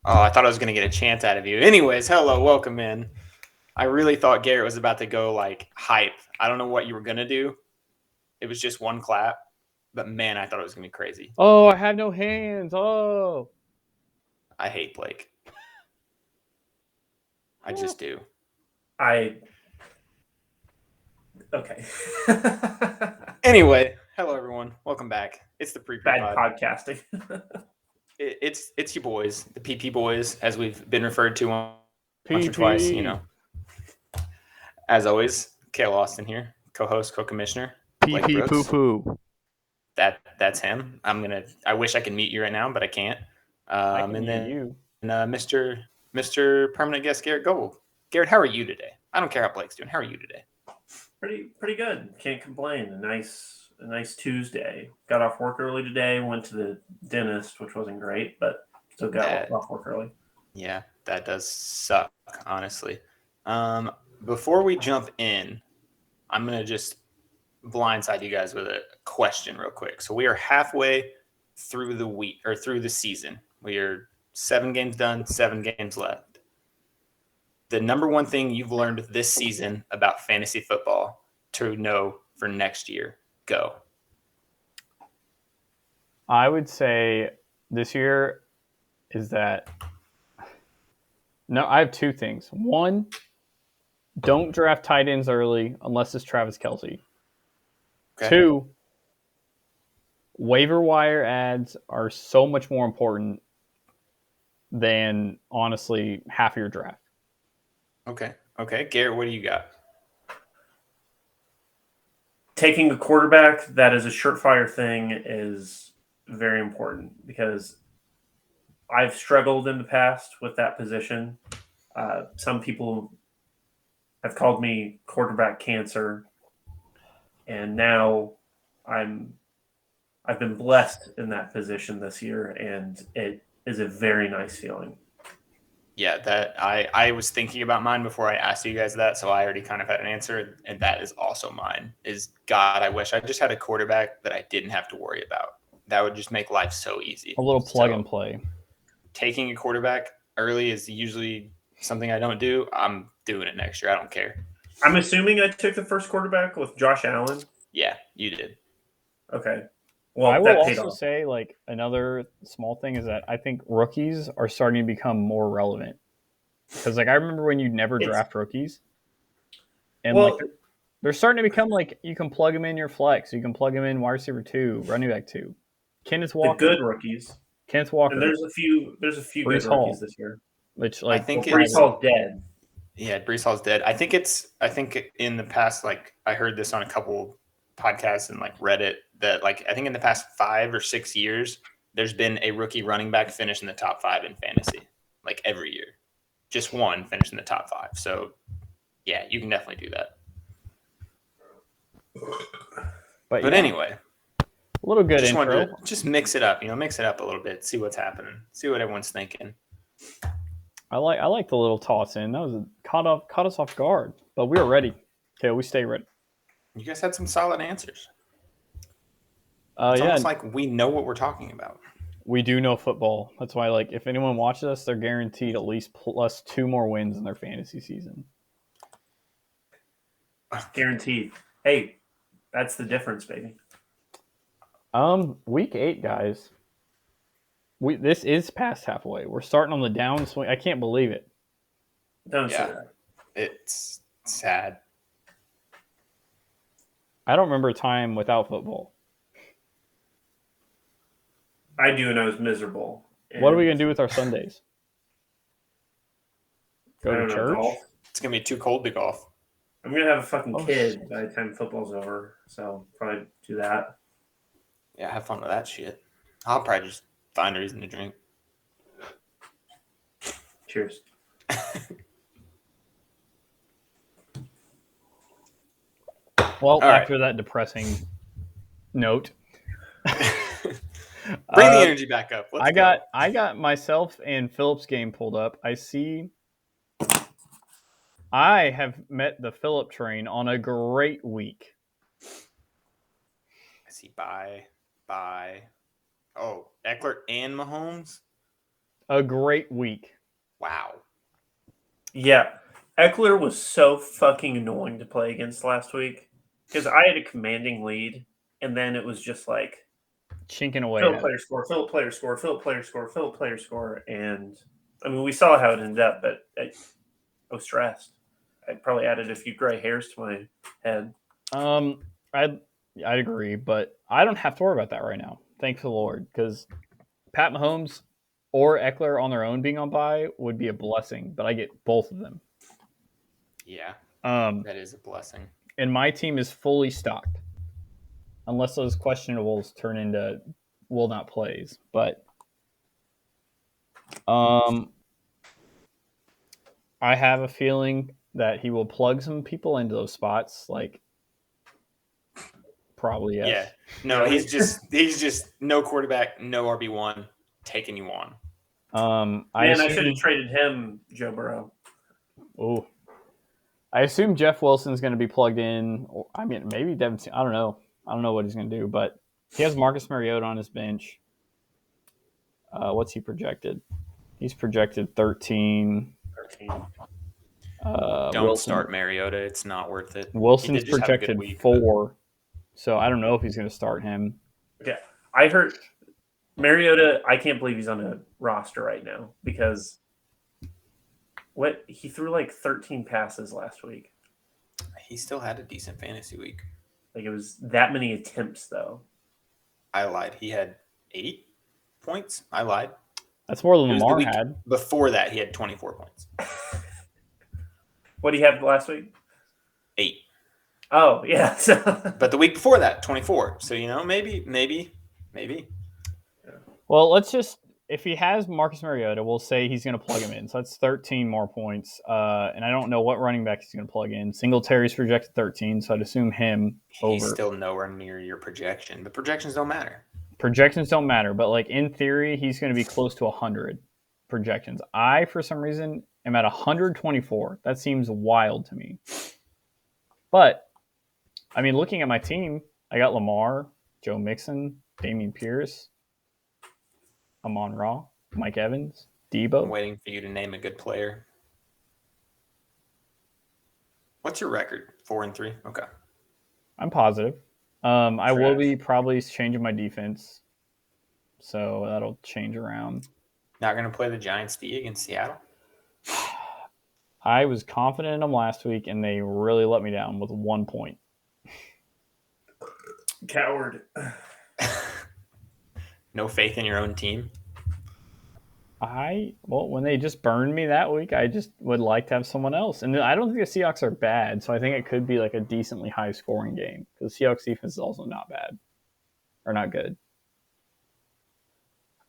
Oh, I thought I was going to get a chant out of you. Anyways, hello, welcome in. I really thought Garrett was about to go like hype. I don't know what you were going to do. It was just one clap, but man, I thought it was going to be crazy. Oh, I have no hands. Oh. I hate Blake. I just do. I okay. Anyway, hello everyone. Welcome back. It's the pre-pre Bad pod. podcasting. It's your boys, the PP boys, as we've been referred to once or PP. twice. As always, Kale Austin here, co-host, co-commissioner. Blake PP Brooks. poo poo. That's him. I wish I could meet you right now, but I can't. And then you. Mr. Permanent Guest Garrett Gold. Garrett, how are you today? I don't care how Blake's doing. How are you today? Pretty good. Can't complain. A nice Tuesday. Got off work early today. Went to the dentist, which wasn't great, but still got off work early. Yeah, that does suck, honestly. Before we jump in, I'm gonna just blindside you guys with a question real quick. So we are halfway through the week or through the season. We are 7 games done, 7 games left. The number one thing you've learned this season about fantasy football to know for next year, go. I would say this year is that. No, I have two things. One, don't draft tight ends early unless it's Travis Kelce. Okay. Two, waiver wire ads are so much more important than, honestly, half of your draft. Okay. Garrett, what do you got? Taking a quarterback that is a surefire thing is very important because I've struggled in the past with that position. Some people have called me quarterback cancer, and now I've been blessed in that position this year, and it is a very nice feeling. Yeah, that I was thinking about mine before I asked you guys that, so I already kind of had an answer, and that is also mine. Is God, I wish I just had a quarterback that I didn't have to worry about. That would just make life so easy. A little plug and play. Taking a quarterback early is usually something I don't do. I'm doing it next year. I don't care. I'm assuming I took the first quarterback with Josh Allen. Yeah, you did. Okay. Well, I will that paid also off. say, like, another small thing is that I think rookies are starting to become more relevant. Because, like, I remember when you never draft rookies. And, Well, like, they're starting to become, like, you can plug them in your flex. You can plug them in wide receiver 2, running back 2. Kenneth Walker. the good rookies. Kenneth Walker. And there's a few Brees good Hall. rookies this year. Which, like, I think Brees Hall's dead. Yeah, Brees Hall's dead. I think in the past, like, I heard this on a couple podcasts and like Reddit that, like, I think in the past 5 or 6 years, there's been a rookie running back finish in the top 5 in fantasy, like every year. Just one finish in the top 5. So yeah, you can definitely do that. But yeah, anyway, a little good just intro. Just mix it up, mix it up a little bit, see what's happening, see what everyone's thinking. I like the little toss in. That was caught us off guard, but we were ready. Okay, we stay ready. You guys had some solid answers. It's almost like we know what we're talking about. We do know football. That's why, like, if anyone watches us, they're guaranteed at least plus 2 more wins in their fantasy season. Guaranteed. Hey, that's the difference, baby. Week 8, guys. This is past halfway. We're starting on the downswing. I can't believe it. Don't say that. It's sad. I don't remember a time without football. I do, and I was miserable. What are we going to do with our Sundays? Go to church? Golf. It's going to be too cold to golf. I'm going to have a fucking kid by the time football's over, so probably do that. Yeah, have fun with that shit. I'll probably just find a reason to drink. Cheers. Well, after that depressing note, bring the energy back up. I got myself and Philip's game pulled up. I have met the Philip train on a great week. I see. Bye. Oh, Eckler and Mahomes. a great week. Wow. Yeah. Eckler was so fucking annoying to play against last week because I had a commanding lead, and then it was just like Chinking away Philip at player score, Philip player score, Philip player score, Philip player score. And I mean, we saw how it ended up, but I was stressed. I probably added a few gray hairs to my head. it. I'd agree, but I don't have to worry about that right now. Thank the Lord, because Pat Mahomes or Eckler on their own being on bye would be a blessing, but I get both of them. Yeah, Um, that is a blessing. and my team is fully stocked, unless those questionables turn into will not plays. But I have a feeling that he will plug some people into those spots, like probably yes. Yeah. No, Really? he's just no quarterback, no RB1, taking you on. I Man, I should have assume, traded him, Joe Burrow. oh, I assume Jeff Wilson's going to be plugged in. I mean, maybe Devin. I don't know. I don't know what he's going to do, but he has Marcus Mariota on his bench. What's he projected? He's projected 13. 13. Don't Wilson, start Mariota. It's not worth it. He Wilson's did just have a good projected week, but 4. So I don't know if he's going to start him. Okay. I heard Mariota, I can't believe he's on a roster right now because what he threw like 13 passes last week. he still had a decent fantasy week. Like it was that many attempts though. I lied. He had 8 points. I lied. That's more than It was the Lamar week had. before that. He had 24 points. What did he have last week? 8. Oh, yeah. But the week before that, 24. So, maybe. Well, let's just, if he has Marcus Mariota, we'll say he's going to plug him in. So that's 13 more points. And I don't know what running back he's going to plug in. Singletary's projected 13, so I'd assume him over. He's still nowhere near your projection, but projections don't matter. Projections don't matter, but like in theory, he's going to be close to 100 projections. I, for some reason, am at 124. That seems wild to me. But, I mean, looking at my team, I got Lamar, Joe Mixon, Dameon Pierce, Amon-Ra, Mike Evans, Debo. I'm waiting for you to name a good player. What's your record? 4-3? Okay. I'm positive. I will be probably changing my defense, so that'll change around. Not going to play the Giants D against Seattle? I was confident in them last week, and they really let me down with 1 point. Coward. No faith in your own team? When they just burned me that week, I just would like to have someone else. And I don't think the Seahawks are bad, so I think it could be like a decently high-scoring game because the Seahawks defense is also not bad or not good.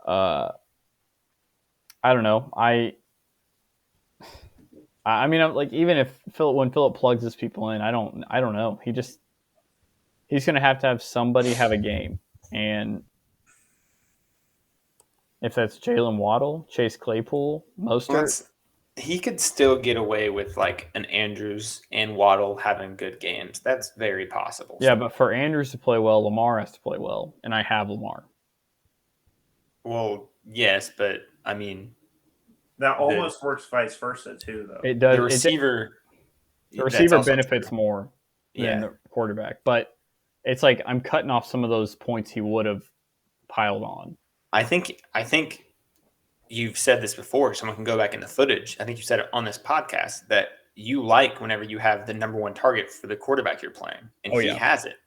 I don't know. I mean, I'm like, even if when Philip plugs his people in, I don't know. He's going to have somebody have a game, and if that's Jalen Waddle, Chase Claypool, Mostert, he could still get away with like an Andrews and Waddle having good games. That's very possible. Yeah, but for Andrews to play well, Lamar has to play well, and I have Lamar. Well, yes, but I mean, that almost works vice versa too, though. It does. The receiver benefits more than the quarterback, but it's like I'm cutting off some of those points he would have piled on. I think you've said this before. Someone can go back in the footage. I think you said it on this podcast that you like whenever you have the number one target for the quarterback you're playing, and he has it.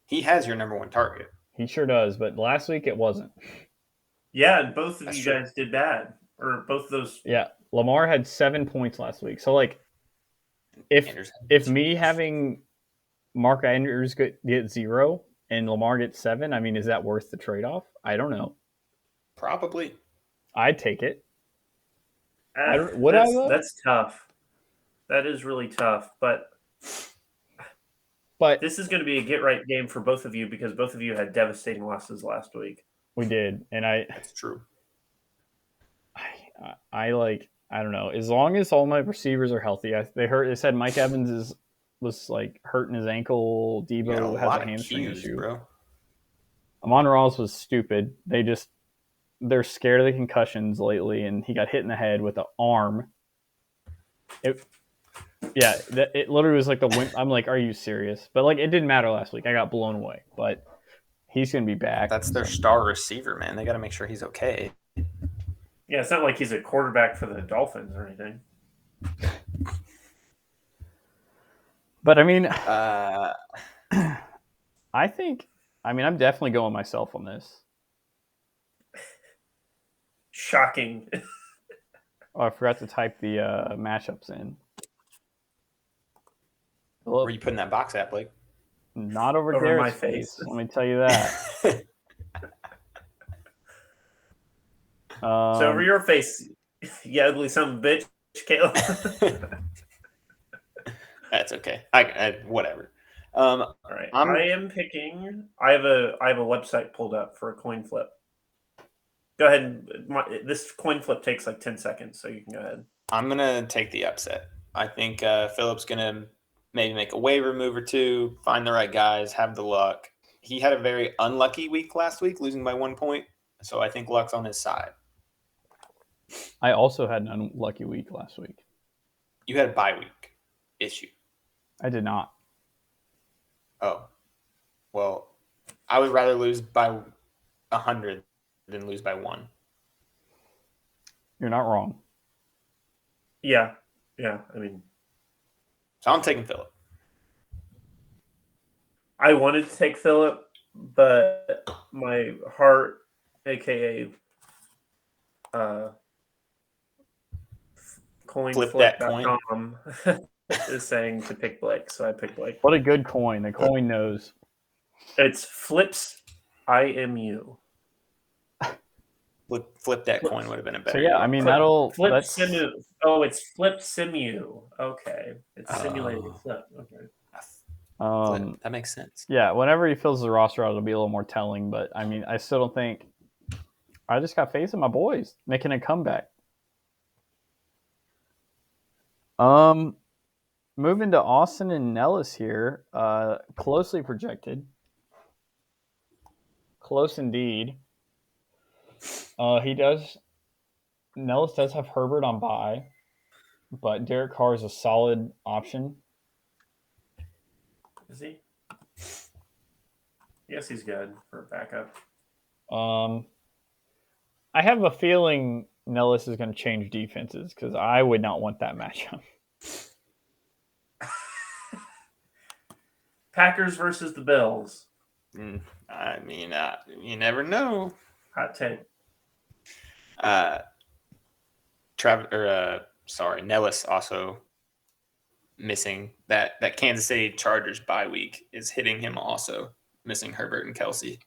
He has your number one target. He sure does, but last week it wasn't. Yeah, and both of you guys did bad, or both of those. Yeah, Lamar had 7 points last week. So like, if me having Mark Andrews get 0 and Lamar gets 7, I mean, is that worth the trade off? I don't know. Probably. I'd take it. That's tough. That is really tough. But this is going to be a get right game for both of you because both of you had devastating losses last week. We did, and That's true. I don't know. As long as all my receivers are healthy, they said Mike Evans was like hurting his ankle. Debo has a hamstring issue. Bro. Amon-Ra was stupid. They just they're scared of the concussions lately, and he got hit in the head with an arm. It literally was like the wind. I'm like, are you serious? But like, it didn't matter last week. I got blown away. But he's gonna be back. That's their star receiver, man. They got to make sure he's okay. Yeah, it's not like he's a quarterback for the Dolphins or anything. But I mean, Uh, I think. I mean, I'm definitely going myself on this. Shocking. Oh, I forgot to type the matchups in. where are you putting that box at, Blake? Not over Over Garrett's my face. Let me tell you that. So over your face, you ugly son of a bitch, Caleb. That's okay. I whatever. All right. I am picking. I have a website pulled up for a coin flip. Go ahead. This coin flip takes like 10 seconds, so you can go ahead. I'm gonna take the upset. I think Philip's gonna maybe make a waiver move or two, find the right guys, have the luck. He had a very unlucky week last week, losing by 1 point. So I think luck's on his side. I also had an unlucky week last week. You had a bye week issue. I did not. Oh, well, I would rather lose by 100 than lose by 1. You're not wrong. Yeah. I mean, so I'm taking Philip. I wanted to take Philip, but my heart, aka coinflip.com, is saying to pick Blake, so I picked Blake. What a good coin. The coin knows. It's Flips IMU. Flip that coin would have been a better. So yeah, I mean that'll Flip Simu. Oh, it's Flip Simu. Okay, it's simulated flip. Okay. That makes sense. Yeah, whenever he fills the roster out, it'll be a little more telling. But I mean, I still don't think. I just got faith in my boys making a comeback. Moving to Austin and Nellis here, closely projected. Close indeed. Nellis does have Herbert on bye, but Derek Carr is a solid option. Is he? Yes, he's good for a backup. I have a feeling Nellis is going to change defenses because I would not want that matchup. Packers versus the Bills. I mean, you never know. Hot take. Nellis also missing that Kansas City Chargers bye week is hitting him also, missing Herbert and Kelsey.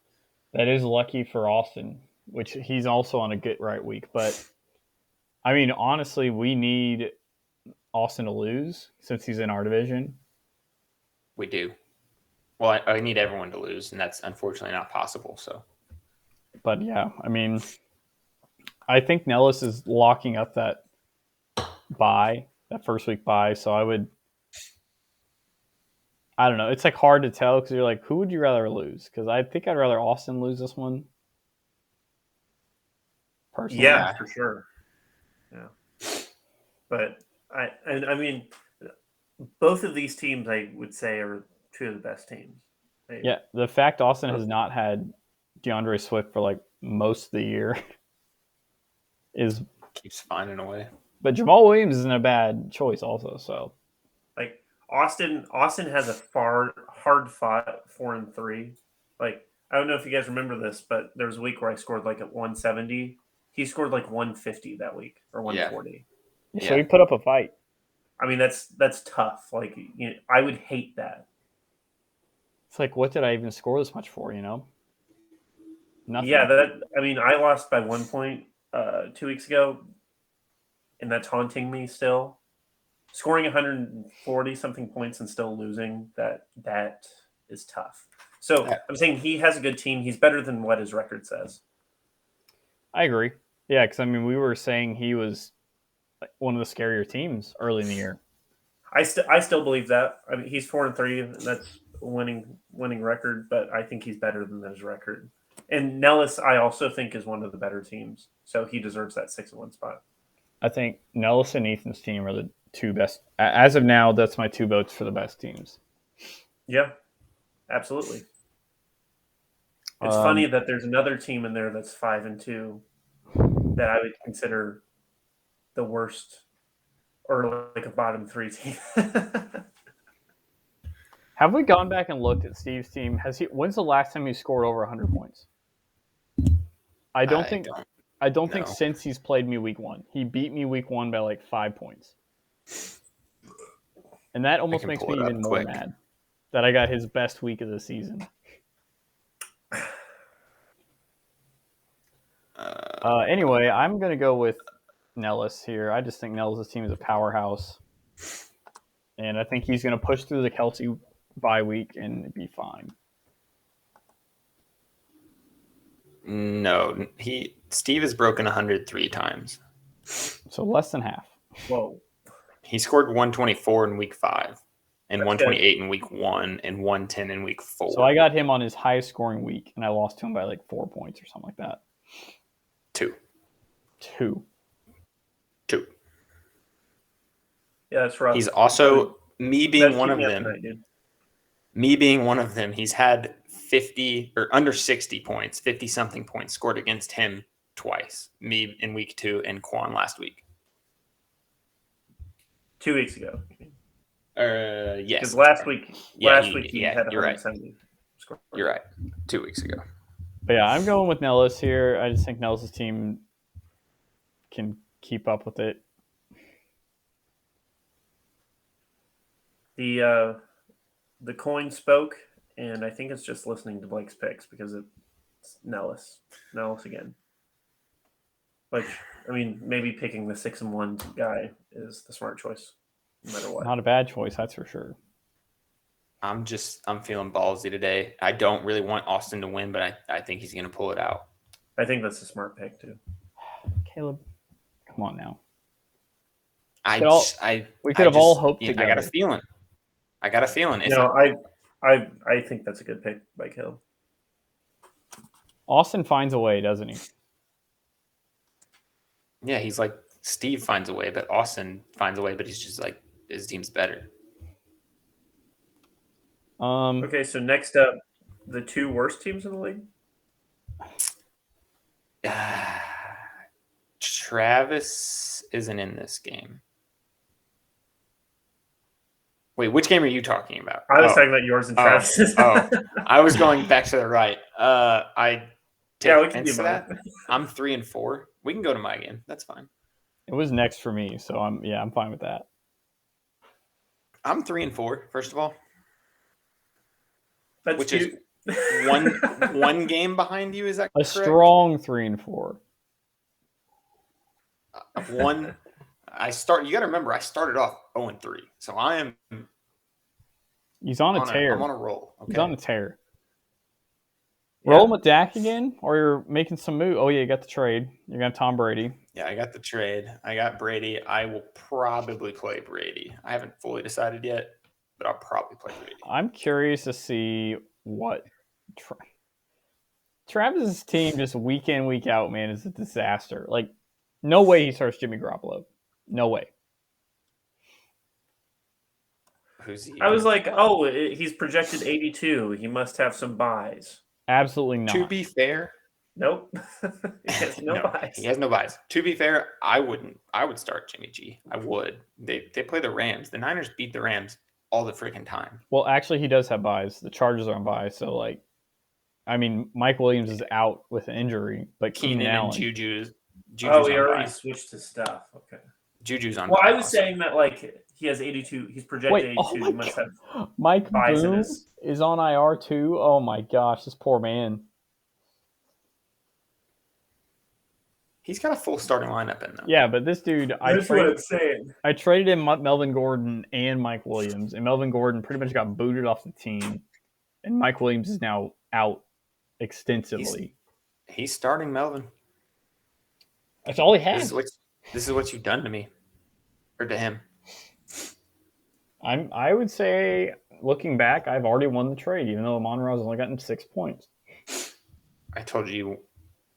That is lucky for Austin, which he's also on a get right week. But I mean, honestly, we need Austin to lose since he's in our division. We do. Well, I need everyone to lose, and that's unfortunately not possible. So, but yeah, I mean, I think Nellis is locking up that first week bye. So I don't know. It's like hard to tell because you're like, who would you rather lose? Because I think I'd rather Austin lose this one. Personally. Yeah, for sure. Yeah, but I mean, both of these teams I would say are two of the best teams. Yeah, the fact Austin has not had DeAndre Swift for like most of the year keeps finding a way. But Jamal Williams isn't a bad choice also. So like Austin has a hard fought 4-3. Like I don't know if you guys remember this, but there was a week where I scored like at 170. He scored like 150 that week or 140. Yeah. So he put up a fight. I mean that's tough. Like I would hate that. It's like, what did I even score this much for? Nothing. Yeah, I lost by 1 point 2 weeks ago, and that's haunting me still. Scoring 140 something points and still losing, that is tough. So I'm saying he has a good team. He's better than what his record says. I agree. Yeah, because I mean, we were saying he was like one of the scarier teams early in the year. I still believe that. I mean, he's 4-3, and that's a winning record. But I think he's better than his record. And Nellis, I also think, is one of the better teams, so he deserves that 6-1 spot. I think Nellis and Ethan's team are the two best. As of now, that's my two votes for the best teams. Yeah, absolutely. It's funny that there's another team in there that's 5-2 that I would consider the worst, or like a bottom 3 team. Have we gone back and looked at Steve's team? When's the last time he scored over 100 points? I don't think know. since he's played me week 1. He beat me week 1 by like 5 points. And that almost makes me even more mad that I got his best week of the season. Anyway, I'm going to go with Nellis here. I just think Nellis' team is a powerhouse. And I think he's going to push through the Kelsey bye week and be fine. No, Steve has broken 103 times. So less than half. Whoa. He scored 124 in week 5 and That's 128 in week 1 and 110 in week 4. So I got him on his highest scoring week, and I lost to him by like 4 points or something like that. 2. Yeah, that's rough. He's also me being one of them. Tonight, me being one of them, he's had 50 or under 60 points, 50 something points scored against him twice. Me in week 2 and Quan last week. 2 weeks ago. Yes. Because last week he had you're right. 170 score. You're right. 2 weeks ago. But yeah, I'm going with Nellis here. I just think Nellis' team can keep up with it. The coin spoke, and I think it's just listening to Blake's picks because it's Nellis again. Which, I mean, maybe picking the 6-1 guy is the smart choice, no matter what. Not a bad choice, that's for sure. I'm feeling ballsy today. I don't really want Austin to win, but I think he's going to pull it out. I think that's a smart pick too. Caleb, come on now. We could have all hoped together. I got a feeling. I think that's a good pick by Caleb. Austin finds a way, doesn't he? Yeah, he's like Steve finds a way, but Austin finds a way, but he's just like his team's better. Okay, so next up, the 2 worst teams in the league. Travis isn't in this game. Wait, which game are you talking about? I was talking about yours and Travis's. I was going back to the right. I take we can offense do to that. I'm 3-4. We can go to my game. That's fine. It was next for me, so I'm fine with that. I'm 3-4. First of all, which is one game behind you. Is that a correct? Strong 3-4? One. You got to remember, I started off 0-3, so I am. He's on a tear. I'm on a roll. Okay. He's on a tear. Yeah. Roll him with Dak again, or you're making some move. Oh yeah, you got the trade. You're gonna Tom Brady. Yeah, I got the trade. I got Brady. I will probably play Brady. I haven't fully decided yet, but I'll probably play Brady. I'm curious to see what Travis's team just week in, week out, man, is a disaster. Like, no way he starts Jimmy Garoppolo. No way. Who's he? I was like, he's projected 82. He must have some buys. Absolutely not. To be fair, nope. He has no buys. He has no buys. To be fair, I wouldn't. I would start Jimmy G. I would. They play the Rams. The Niners beat the Rams all the freaking time. Well, actually, he does have buys. The Chargers are on buys. So, like, I mean, Mike Williams is out with an injury, but Keenan Allen. And Juju's he already switched to stuff. Okay. Juju's on. Well, I was saying that he has 82. He's projected 82. He must have. Mike Boone is on IR too. Oh my gosh, this poor man. He's got a full starting lineup in there. Yeah, but this dude, That's what I'm saying. I traded him Melvin Gordon and Mike Williams, and Melvin Gordon pretty much got booted off the team, and Mike Williams is now out extensively. He's starting Melvin. That's all he has. This is what you've done to me, or to him. I would say, looking back, I've already won the trade, even though Amon-Ra's only gotten 6 points.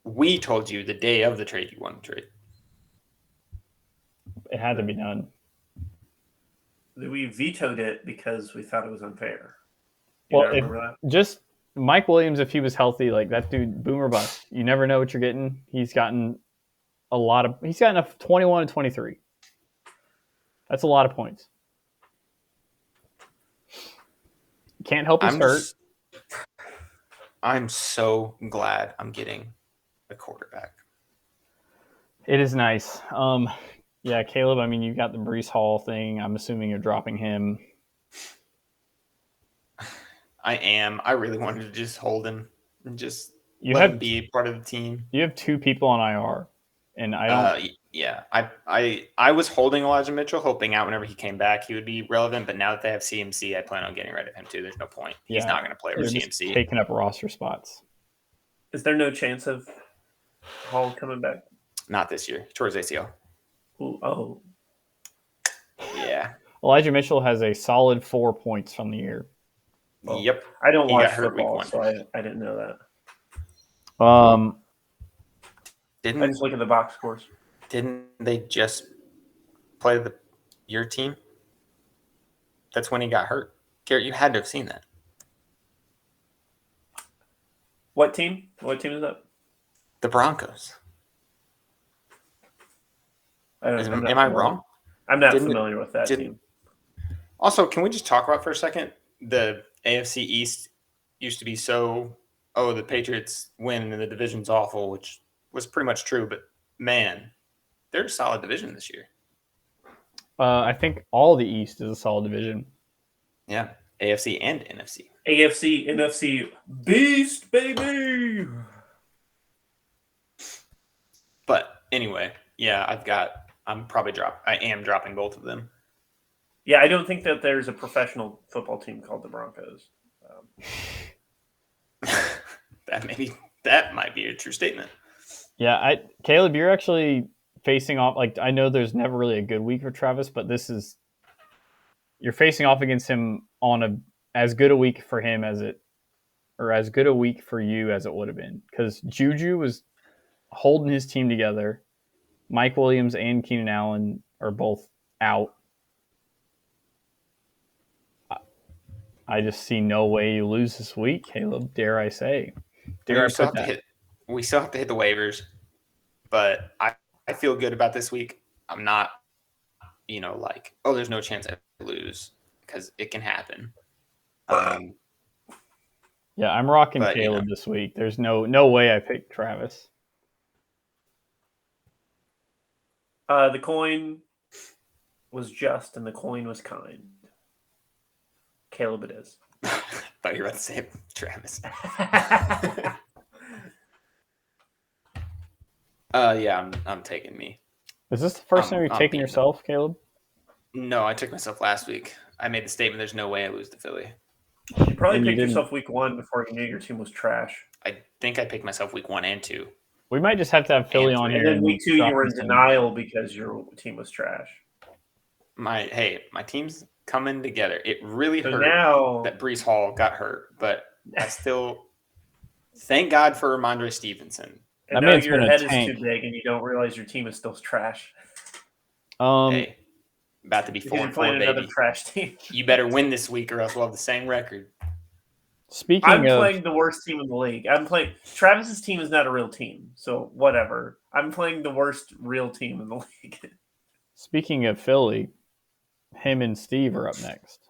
we told you the day of the trade you won the trade. It had to be done. We vetoed it because we thought it was unfair. Well, I remember that. Just Mike Williams, if he was healthy, like that dude, boom or bust. You never know what you're getting. He's gotten a 21 and 23. That's a lot of points. Can't help he's hurt. I'm so glad I'm getting a quarterback. It is nice. Yeah, Caleb, I mean, you got the Breece Hall thing. I'm assuming you're dropping him. I am. I really wanted to just hold him and just let him be part of the team. You have 2 people on IR, and I don't. Yeah, I was holding Elijah Mitchell, hoping out whenever he came back he would be relevant. But now that they have CMC, I plan on getting rid of him too. There's no point. He's not going to play with CMC. Taking up roster spots. Is there no chance of Hall coming back? Not this year. Towards ACL. Ooh, oh. Yeah. Elijah Mitchell has a solid 4 points from the year. Well, yep. I don't watch football, so I didn't know that. I just look at the box scores. Didn't they just play your team? That's when he got hurt. Garrett, you had to have seen that. What team? What team is that? The Broncos. Am I wrong? I'm not familiar with that team. Also, can we just talk about for a second? The AFC East used to be the Patriots win and the division's awful, which was pretty much true. But, man, they're a solid division this year. I think all the East is a solid division. Yeah, AFC and NFC. AFC, NFC, beast, baby! But, anyway, yeah, I am dropping both of them. Yeah, I don't think that there's a professional football team called the Broncos. That might be a true statement. Yeah, Caleb, you're actually facing off. Like, I know there's never really a good week for Travis, but you're facing off against him on as good a week for him as good a week for you as it would have been, because Juju was holding his team together. Mike Williams and Keenan Allen are both out. I just see no way you lose this week, Caleb, dare I say. We still have to hit the waivers, but I feel good about this week. I'm not, there's no chance I lose, because it can happen. Yeah, I'm rocking Caleb this week. There's no way I picked Travis. The coin was just and the coin was kind. Caleb it is. I thought you were about to say Travis. Yeah, I'm taking me. Is this the first time you're taking yourself, Caleb? No, I took myself last week. I made the statement, there's no way I lose to Philly. You probably picked yourself week 1 before you knew your team was trash. I think I picked myself week 1 and 2. We might just have to have Philly on here. And then week 2, you were in denial because your team was trash. My team's coming together. It really hurt that Breece Hall got hurt, but I still thank God for Ramondre Stevenson. And now your head is too big and you don't realize your team is still trash. Hey, about to be 4-4, baby. Another trash team. You better win this week or else we'll have the same record. I'm playing the worst team in the league. Travis's team is not a real team, so whatever. I'm playing the worst real team in the league. Speaking of Philly, him and Steve are up next.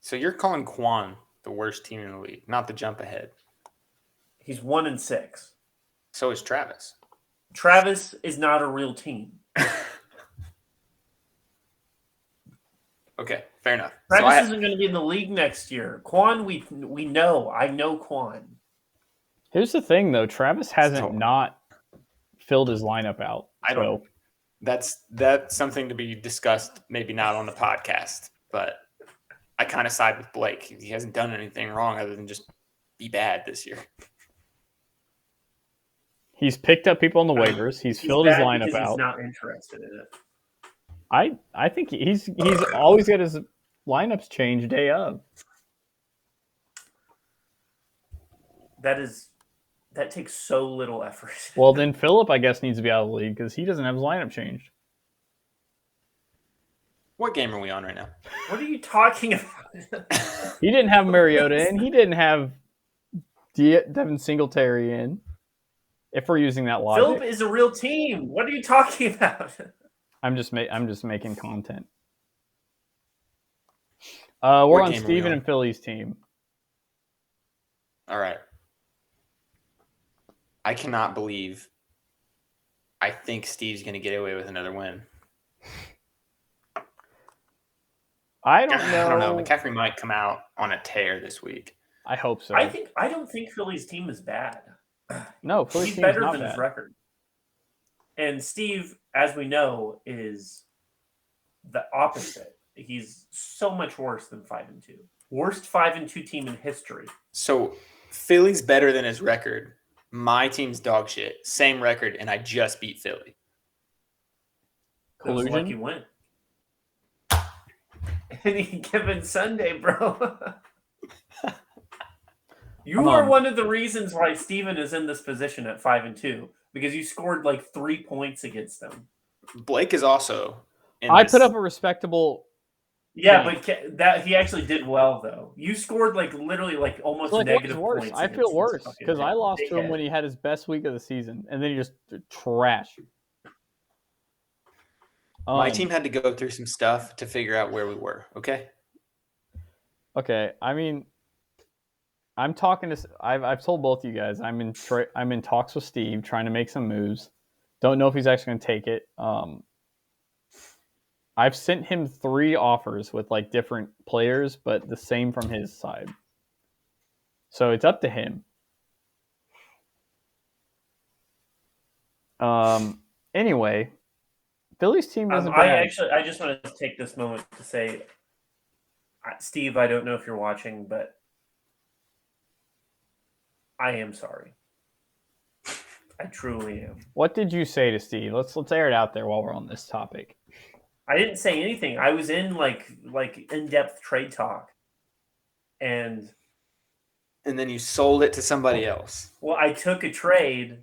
So you're calling Quan the worst team in the league, not the jump ahead. He's 1-6. So is Travis. Travis is not a real team. Okay, fair enough. Travis isn't going to be in the league next year. Quan, we know. I know Quan. Here's the thing, though. Travis hasn't not filled his lineup out. That's something to be discussed, maybe not on the podcast, but I kind of side with Blake. He hasn't done anything wrong other than just be bad this year. He's picked up people on the waivers. He's filled his lineup out. He's not interested in it. I think he's always got his lineups change day of. That takes so little effort. Well, then Philip, I guess, needs to be out of the league because he doesn't have his lineup changed. What game are we on right now? What are you talking about? He didn't have Mariota in. He didn't have Devin Singletary in. If we're using that logic, Philip is a real team. What are you talking about? I'm just making content. We're What on game are we Steven on? and Philly's team. All right. I cannot believe I think Steve's going to get away with another win. I don't I know. don't know. McCaffrey might come out on a tear this week. I hope so. I don't think Philly's team is bad. No, Philly's He's team's better not than his bad. record. And Steve, as we know, is the opposite. He's so much worse than 5-2. Worst 5-2 team in history. So Philly's better than his record. My team's dog shit. Same record, and I just beat Philly. That was a lucky Collusion? win. Any given Sunday, bro. You Come are on. one of the reasons why Steven is in this position at 5-2 because you scored like 3 points against them. Blake is also in I this. put up a respectable. Yeah, Dang. but that he actually did well though. You scored like literally like almost Like, negative what's worse? points. I against feel this worse fucking because I lost to him dickhead. when he had his best week of the season, and then he just trash. My team had to go through some stuff to figure out where we were. Okay. Okay, I mean, I'm talking to. I've told both of you guys I'm in talks with Steve, trying to make some moves. Don't know if he's actually going to take it. I've sent him 3 offers with like different players, but the same from his side. So it's up to him. Anyway, Philly's team isn't bad. I just want to take this moment to say, Steve, I don't know if you're watching, but I am sorry. I truly am. What did you say to Steve? Let's air it out there while we're on this topic. I didn't say anything. I was in like in-depth trade talk, and And then you sold it to somebody else. well, I took a trade.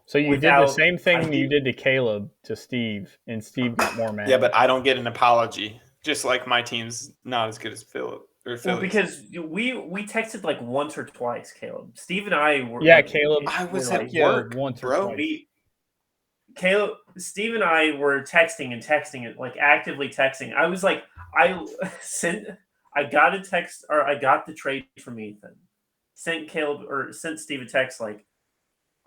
So you did Without- the same I thing you did- did to Caleb to Steve, and Steve got more mad. Yeah, but I don't get an apology. Just like my team's not as good as Philip or Well, Philly's. because we texted like once or twice, Caleb. Steve and I were. Yeah, like, Caleb. I was were at like, work, once or bro. twice. Caleb, Steve and I were texting it, like actively texting. I was like, I got a text, or I got the trade from Ethan. Sent Steve a text like,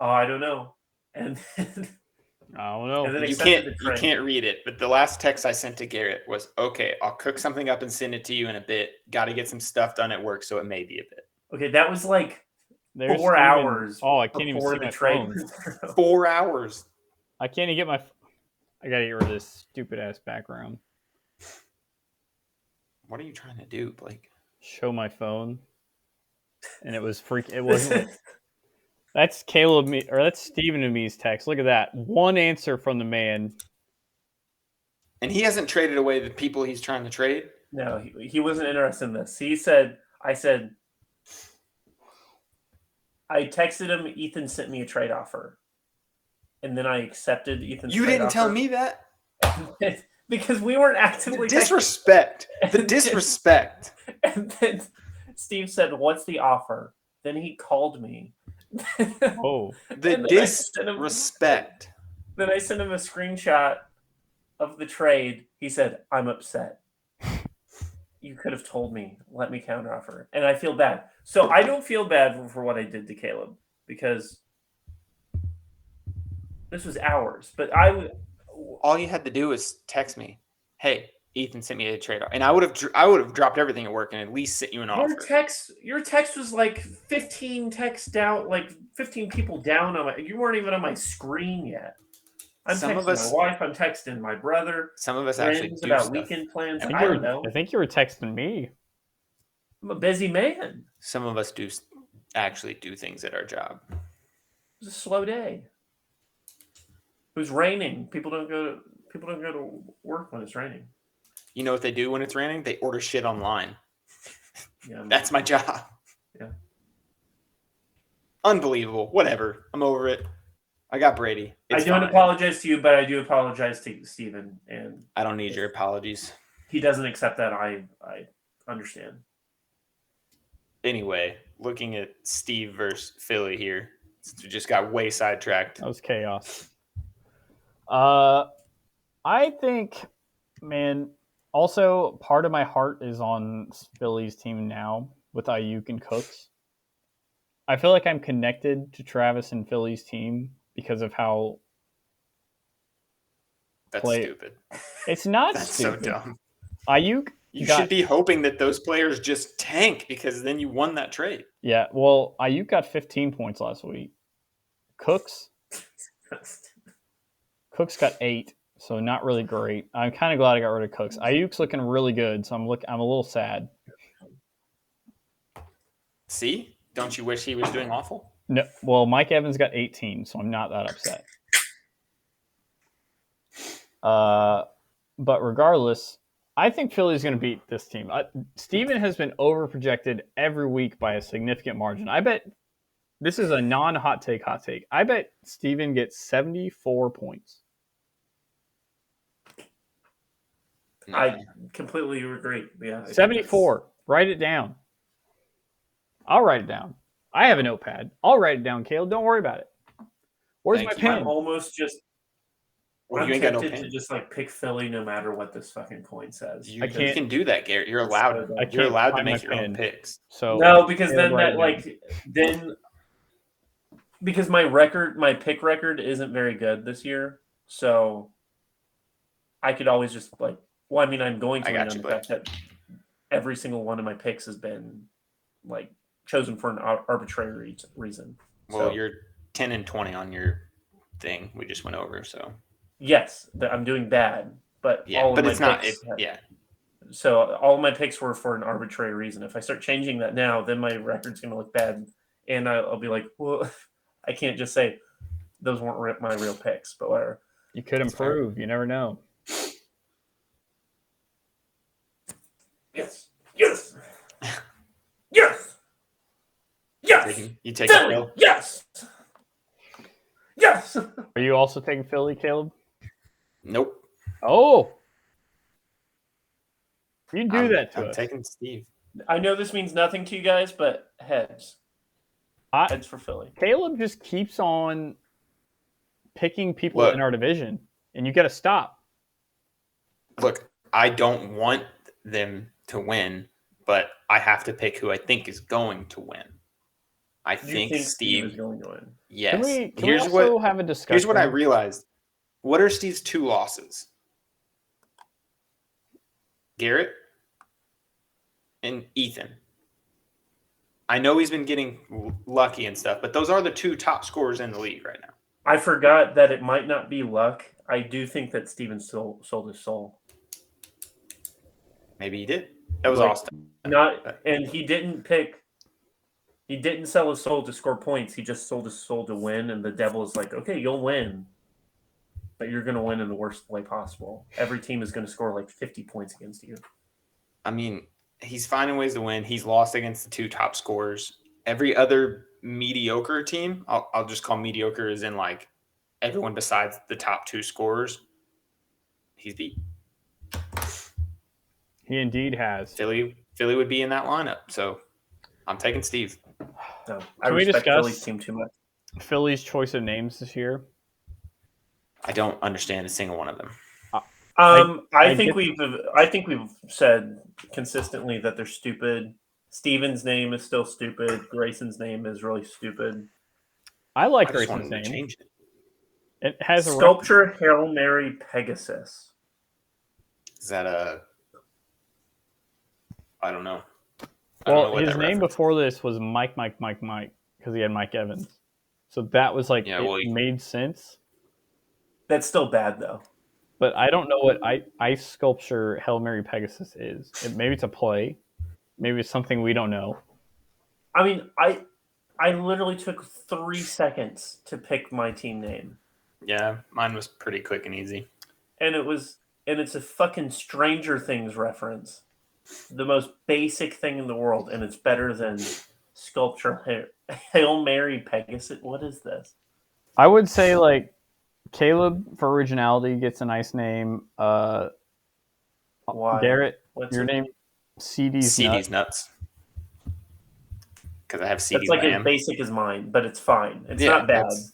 oh, I don't know, and then, I don't know. and then You accepted the can't trade. read it. But the last text I sent to Garrett was, okay, I'll cook something up and send it to you in a bit. Got to get some stuff done at work, so it may be a bit. Okay, that was like There's 4 Steven. hours. Oh, I can't even before see the my trade. phone. was through. 4 hours. I can't even get my. I gotta get rid of this stupid ass background. What are you trying to do, Blake? Show my phone, and it was freak. It wasn't. That's Caleb me, or that's Steven and me's text. Look at that. One answer from the man. And he hasn't traded away the people he's trying to trade. No, he wasn't interested in this. I said, I texted him, Ethan sent me a trade offer. And then I accepted Ethan's You trade didn't tell offer. me that? Because we weren't The actively disrespect. The disrespect. And then Steve said, what's the offer? Then he called me. Oh, The And then I sent him- disrespect. Then I sent him a screenshot of the trade. He said, I'm upset. You could have told me. Let me counteroffer. And I feel bad. So I don't feel bad for what I did to Caleb because this was hours. But All you had to do was text me, hey, Ethan sent me a trade offer. And I would have dropped everything at work and at least sent you an offer. your text was like 15 texts down, like 15 people down on my. You weren't even on my screen yet. I'm Some texting of us- my wife. I'm texting my brother. Some of us actually Friends do about stuff. weekend plans. I I don't know. think you were texting me. I'm a busy man. Some of us do actually do things at our job. It was a slow day. It was raining. People don't go to work when it's raining. You know what they do when it's raining? They order shit online. Yeah, That's my job. Yeah. Unbelievable. Whatever. I'm over it. I got Brady. It's I don't fine. apologize to you, but I do apologize to Steven. And I don't need your apologies. he doesn't accept that. I understand. Anyway, looking at Steve versus Philly here, since we just got way sidetracked. That was chaos. I think, man. Also, part of my heart is on Philly's team now with Ayuk and Cooks. I feel like I'm connected to Travis and Philly's team because of how That's play- stupid. it's not That's stupid. so dumb. Ayuk, You got- should be hoping that those players just tank because then you won that trade. yeah. Well, Ayuk got 15 points last week. Cooks got 8, so not really great. I'm kind of glad I got rid of Cooks. Ayuk's looking really good, so I'm a little sad. See? Don't you wish he was doing awful? No, well, Mike Evans got 18, so I'm not that upset. But regardless, I think Philly's going to beat this team. Steven has been overprojected every week by a significant margin. I bet this is a non-hot take. I bet Steven gets 74 points. I completely agree. Yeah, I think 74. Write it down. I'll write it down. I have a notepad. I'll write it down, Caleb. Don't worry about it. Where's Thank my you. pen? I'm almost just. Well, I'm you ain't got no tempted to pen. just like pick Philly no matter what this fucking coin says. You, I you can't- can do that, Garrett. You're allowed. I You're can't allowed to find make my your own pen. picks. So No, because Caleb, then write that it down. because my pick record isn't very good this year, so I could always just like. Well, I mean, I'm going to I win got on you, the fact that every single one of my picks has been like chosen for an arbitrary reason. Well, So, you're 10 and 20 on your thing. We just went over, so yes, I'm doing bad, but yeah. all But of my it's not. picks Yeah. So all of my picks were for an arbitrary reason. If I start changing that now, then my record's going to look bad, and I'll be like, well, I can't just say those weren't my real picks, but whatever. You could That's fair. improve. You never know. Yes, yes, yes, yes. You take it, Philly, Bill. yes, yes. Are you also taking Philly, Caleb? Nope. Oh, you do I'm, that to I'm us. taking Steve. I know this means nothing to you guys, but heads for Philly. Caleb just keeps on picking people Look. in our division, and you got to stop. Look, I don't want them to win, but I have to pick who I think is going to win. I You think think Steve is Steve. going to win? Can Yes. we Here's also what. have a discussion? Here's what I realized. What are Steve's 2 losses? Garrett and Ethan. I know he's been getting lucky and stuff, but those are the 2 top scorers in the league right now. I forgot that it might not be luck. I do think that Steven sold his soul. Maybe he did. That was Like, Austin. And he didn't sell his soul to score points. He just sold his soul to win. And the devil is like, okay, you'll win, but you're going to win in the worst way possible. Every team is going to score like 50 points against you. I mean, he's finding ways to win. He's lost against the 2 top scorers. Every other mediocre team, I'll just call mediocre as in like everyone besides the top 2 scorers, he's beat. He indeed has. Philly would be in that lineup. So I'm taking Steve. No, I Can we respect discuss- Philly's team too much. Philly's choice of names this year. I don't understand a single one of them. I think we've said consistently that they're stupid. Steven's name is still stupid. Grayson's name is really stupid. I like I just Grayson's wanted to name. change it. It has a Sculpture Hail Mary Pegasus. Is that a? I don't know. I don't know Well, what his that name reference- before this was Mike because he had Mike Evans. So that was like Yeah, it well, made sense. That's still bad though. But I don't know what ice sculpture Hail Mary Pegasus is. Maybe it's a play. Maybe it's something we don't know. I mean, I literally took 3 seconds to pick my team name, Yeah, mine was pretty quick and easy. and it and it's a fucking Stranger Things reference. The most basic thing in the world, and it's better than Sculpture Hail Mary Pegasus. What is this? I would say like Caleb for originality gets a nice name. Why? Garrett, What's your it? name? CD's CD's nuts. Because I have CD That's like as Lamb. basic as mine, but it's fine. It's Yeah, not bad. that's-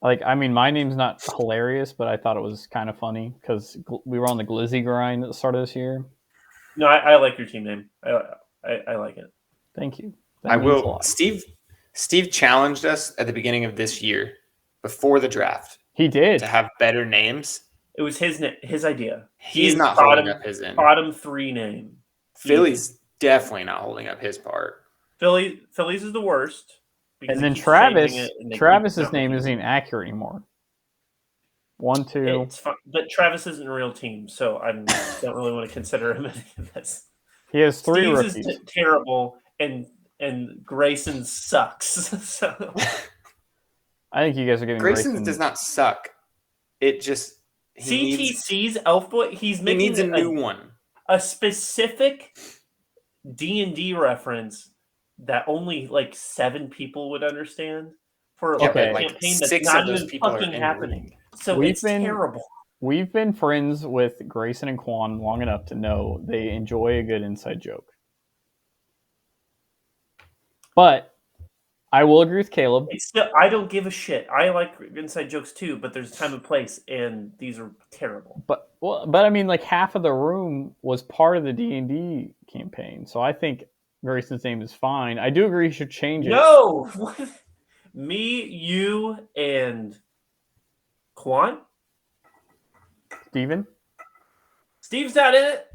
Like, I mean, my name's not hilarious, but I thought it was kind of funny because we were on the Glizzy grind at the start of this year. No, I like your team name. I like it. Thank you. That I means a will. lot. Steve challenged us at the beginning of this year, before the draft, He did. to have better names. It was his idea. He's His not holding up his end. bottom 3 name. Philly's definitely not holding up his part. Philly's is the worst. because And then he keeps changing Travis, it, and they keep Travis's not name making isn't it. even accurate anymore. 1, 2. It's fine, but Travis isn't a real team, so I don't really want to consider him any of this. He has 3 Steve's rookies. is terrible, and Grayson sucks. So I think you guys are getting Grayson Grayson. does not suck. It just CTC's Elf Boy, he's he making needs a new one. a specific D&D reference that only like 7 people would understand for Yeah, like but, a like, campaign that's 6 not of those even people are fucking in the happening. league. So We've it's been- terrible. We've been friends with Grayson and Quan long enough to know they enjoy a good inside joke. But I will agree with Caleb. It's still, I don't give a shit. I like inside jokes too, but there's time and place, and these are terrible. But I mean, like half of the room was part of the D&D campaign, so I think Grayson's name is fine. I do agree he should change it. No, what? Me, you, and Quan. Steven? Steve's not in it.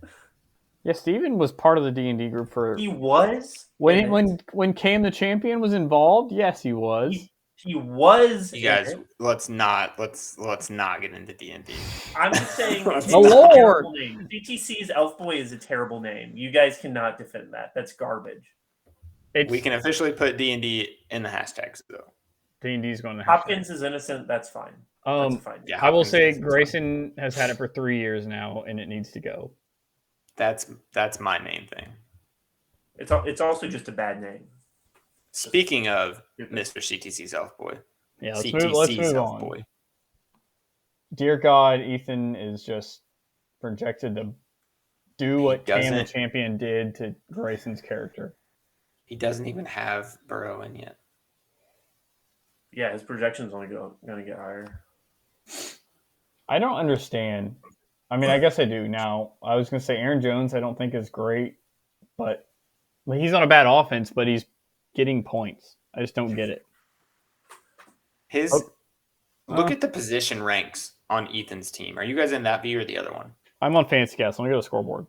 Yeah, Steven was part of the D&D group for He was in it. when Cam the Champion was involved. Yes, he was. He was. You guys, in it. let's not get into D&D. I'm just saying. The It's a Lord. terrible name. CTC's Elf Boy is a terrible name. You guys cannot defend that. That's garbage. It's, We can officially put D&D in the hashtags though. D&D's going to Hopkins is innocent. That's fine. That's fine. Yeah, I will Hopkins say is fine. Grayson has had it for 3 years now, and it needs to go. That's my main thing. It's also just a bad name. Speaking of Mr. CTC's Elf Boy, Yeah, let's CTC's move Elf on. Boy. Dear God, Ethan is just projected to do what Cam the doesn't. Champion did to Grayson's character. He doesn't even have Burrow in yet. Yeah, his projection's only going to get higher. I don't understand. I mean, I guess I do now. I was going to say Aaron Jones I don't think is great, but he's on a bad offense, but he's getting points. I just don't get it. Look at the position ranks on Ethan's team. Are you guys in that view or the other one? I'm on Fancy Cast. Let me go to scoreboard.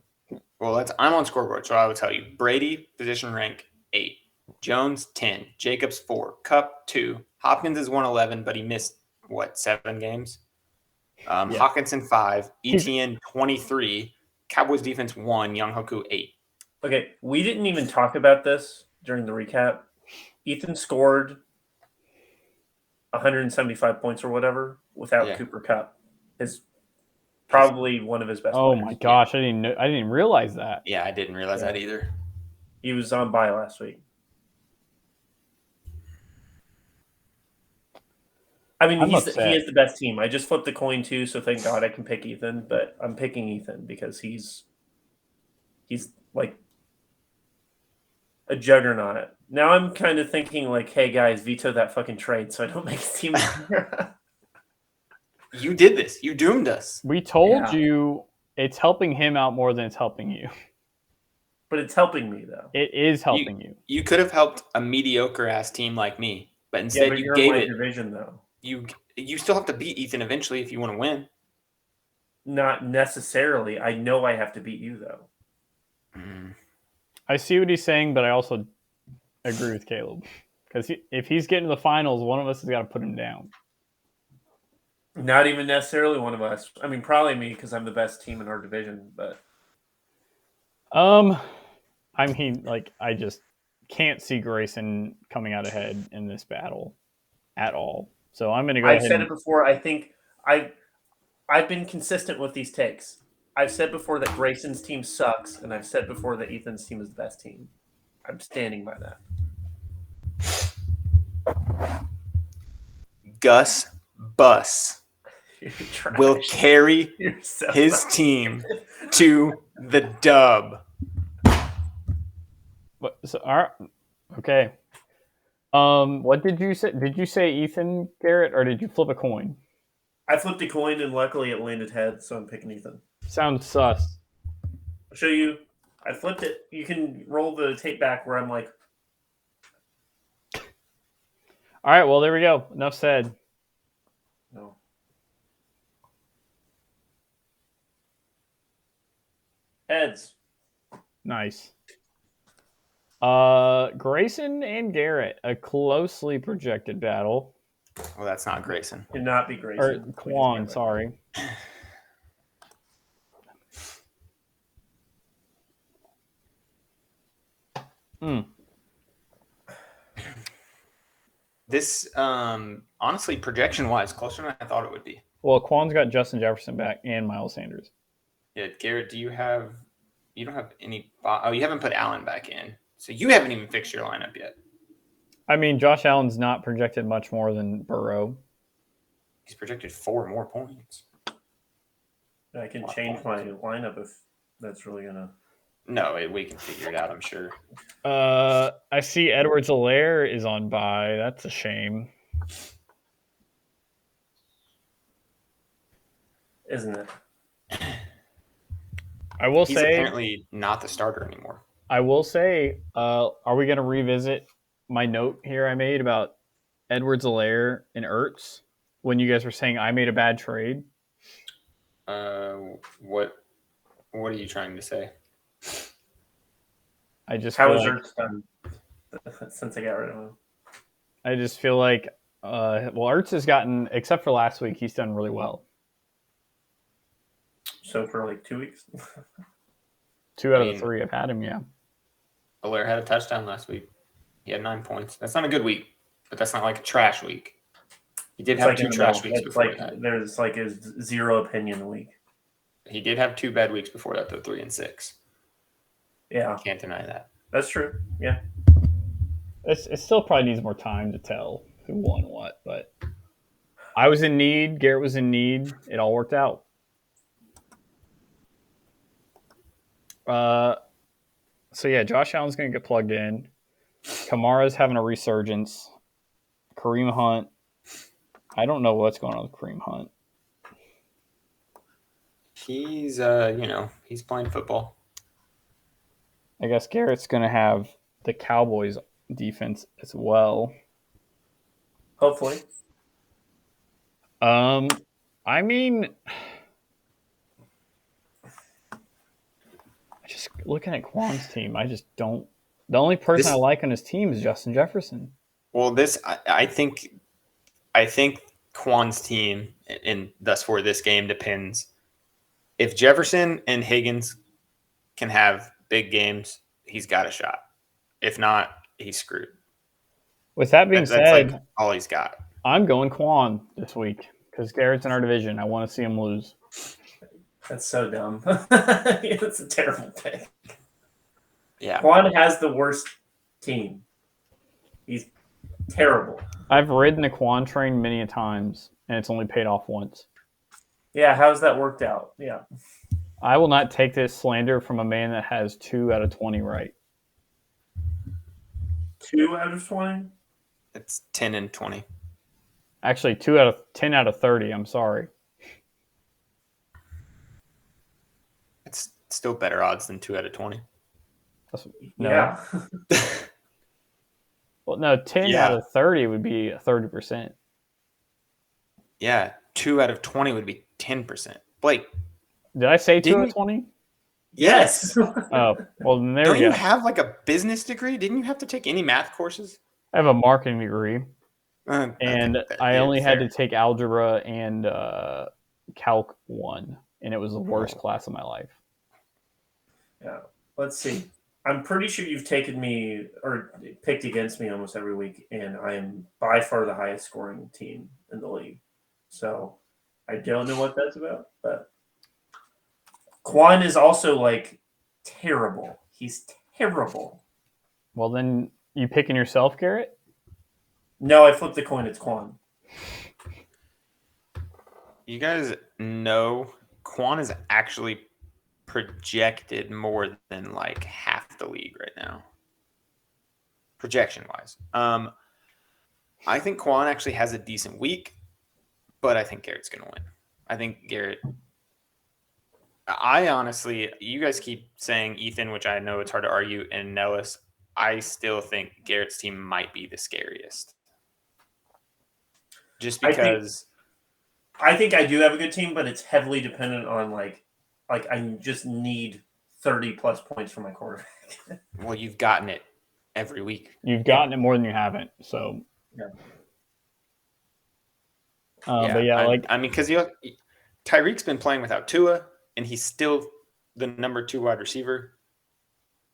Well, I'm on scoreboard, so I will tell you. Brady, position rank 8. Jones, 10. Jacobs, 4. Cup, 2. Hopkins is 111, but he missed, 7 games? Yeah. Hawkinson, 5. ETN, 23. Cowboys defense, 1. Young Hoku, 8. Okay, we didn't even talk about this during the recap. Ethan scored 175 points or whatever without Yeah. Cooper Kupp. Is probably one of his best. Oh players. my gosh, I didn't even realize that. Yeah, I didn't realize that either. He was on bye last week. I mean, I'm he upset. is the best team. I just flipped the coin too, so thank God I can pick Ethan. But I'm picking Ethan because he's like a juggernaut. Now I'm kind of thinking like, hey guys, veto that fucking trade so I don't make a team. You did this. You doomed us. We told Yeah. you it's helping him out more than it's helping you. But it's helping me though. It is helping you. You could have helped a mediocre ass team like me, but Yeah, instead but you you're gave in my it. division though. You still have to beat Ethan eventually if you want to win. Not necessarily. I know I have to beat you though. I see what he's saying, but I also agree with Caleb. Because if he's getting to the finals, one of us has got to put him down. Not even necessarily one of us. I mean, probably me because I'm the best team in our division. But I mean, like, I just can't see Grayson coming out ahead in this battle at all. So I'm going to go I've ahead said and it before. I think I've been consistent with these takes. I've said before that Grayson's team sucks, and I've said before that Ethan's team is the best team. I'm standing by that. Gus Bus You're trash. will carry You're so his bad. team to the dub. What, so, all right. Okay. What did you say? Did you say Ethan, Garrett, or did you flip a coin? I flipped a coin, and luckily it landed head, so I'm picking Ethan. Sounds sus. I'll show you. I flipped it. You can roll the tape back where I'm like, All right. Well, there we go. Enough said. no. Heads. Nice. Grayson and Garrett, a closely projected battle. Well, that's not Grayson. Cannot be Or Grayson. Quan, sorry. This, honestly, projection-wise, closer than I thought it would be. Well, Quan's got Justin Jefferson back and Miles Sanders. Yeah, Garrett, you don't have any, you haven't put Allen back in. So you haven't even fixed your lineup yet. I mean, Josh Allen's not projected much more than Burrow. He's projected 4 more points. I can change my lineup if that's really gonna. No, we can figure it out, I'm sure. I see Edwards-Helaire is on bye. That's a shame. Isn't it? I will He's say, apparently not the starter anymore. are we going to revisit my note here I made about Edwards-Helaire and Ertz when you guys were saying I made a bad trade? What are you trying to say? I just How feel has like, Ertz done since I got rid of him? I just feel like Ertz has gotten, except for last week, he's done really well. So for like 2 weeks. 2 out of the 3 I've had him, yeah. Helaire had a touchdown last week. He had 9 points. That's not a good week, but that's not like a trash week. He did It's have like 2 in the trash middle. weeks It's before like that. there's like a zero opinion week. He did have 2 bad weeks before that, though, 3 and 6. Yeah, Can't deny that. that's true. Yeah. It still probably needs more time to tell who won what, but I was in need. Garrett was in need. It all worked out. So yeah, Josh Allen's going to get plugged in. Kamara's having a resurgence. Kareem Hunt. I don't know what's going on with Kareem Hunt. He's, he's playing football. I guess Garrett's going to have the Cowboys defense as well. Hopefully. I mean, just looking at Quan's team, I just don't. The only person I like on his team is Justin Jefferson. Well, I think Quan's team, and thus for this game, depends. If Jefferson and Higgins can have big games, he's got a shot. If not, he's screwed. With that being That's said, like all he's got. I'm going Quan this week because Garrett's in our division. I want to see him lose. That's so dumb. It's a terrible pick. Yeah. Quan has the worst team. He's terrible. I've ridden the Quan train many a times, and it's only paid off once. Yeah, how's that worked out? Yeah. I will not take this slander from a man that has 2 out of 20 right. 2 out of 20? It's 10 and 20. Actually, 10 out of 30. I'm sorry. It's still better odds than 2 out of 20. No. Yeah. Well, no, 10 Yeah. out of 30 would be 30%. Yeah. 2 out of 20 would be 10%. Blake. Did I say 2 out Didn't- of 20? Yes. Oh, well, then there Don't we you go. have like a business degree? Didn't you have to take any math courses? I have a marketing degree, Okay, and I yeah, only had fair. to take algebra and Calc 1, and it was the worst class of my life. Yeah. Let's see. I'm pretty sure you've taken me or picked against me almost every week, and I am by far the highest scoring team in the league. So I don't know what that's about, but Quan is also like terrible. He's terrible. Well, then you picking yourself, Garrett? No, I flipped the coin. It's Quan. You guys know Quan is actually projected more than like half the league right now, projection wise. I think Quan actually has a decent week, but I think Garrett's going to win. I think Garrett. I honestly, you guys keep saying Ethan, which I know it's hard to argue, and Nellis. I still think Garrett's team might be the scariest. Just because. I think I do have a good team, but it's heavily dependent on like I just need 30 plus points for my quarterback. Well, you've gotten it every week. You've gotten it more than you haven't. So, Yeah. but yeah, I mean, because Tyreek's been playing without Tua, and he's still the number 2 wide receiver.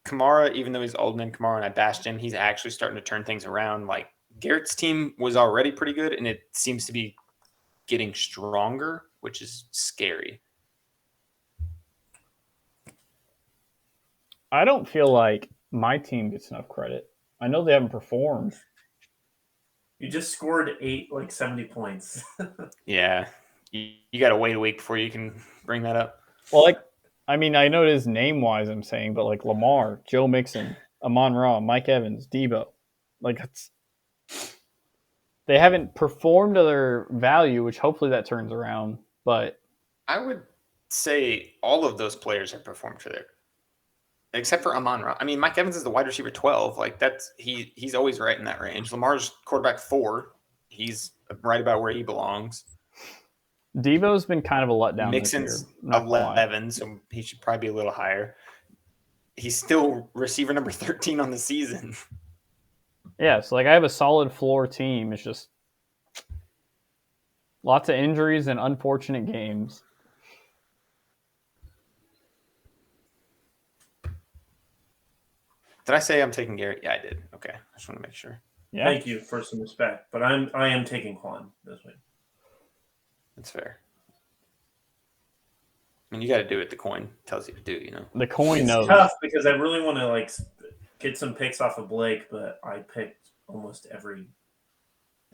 Kamara, even though he's old man Kamara and I bashed him, he's actually starting to turn things around. Like Garrett's team was already pretty good, and it seems to be getting stronger, which is scary. I don't feel like my team gets enough credit. I know they haven't performed. You just scored 70 points. Yeah. You got to wait a week before you can bring that up. Well, I know it is name-wise I'm saying, but like Lamar, Joe Mixon, Amon-Ra, Mike Evans, Debo. They haven't performed to their value, which hopefully that turns around. But I would say all of those players have performed for their, except for Amon-Ra. I mean, Mike Evans is the wide receiver 12. Like he's always right in that range. Lamar's quarterback 4. He's right about where he belongs. Debo's been kind of a letdown Mixon's this year. 11, so he should probably be a little higher. He's still receiver number 13 on the season. Yeah, so I have a solid floor team. It's just lots of injuries and unfortunate games. Did I say I'm taking Garrett? Yeah, I did. Okay, I just want to make sure. Yeah. Thank you for some respect, but I am taking Quan this week. That's fair. I mean, you got to do what the coin tells you to do, you know. The coin It's knows. tough because I really want to get some picks off of Blake, but I picked almost every.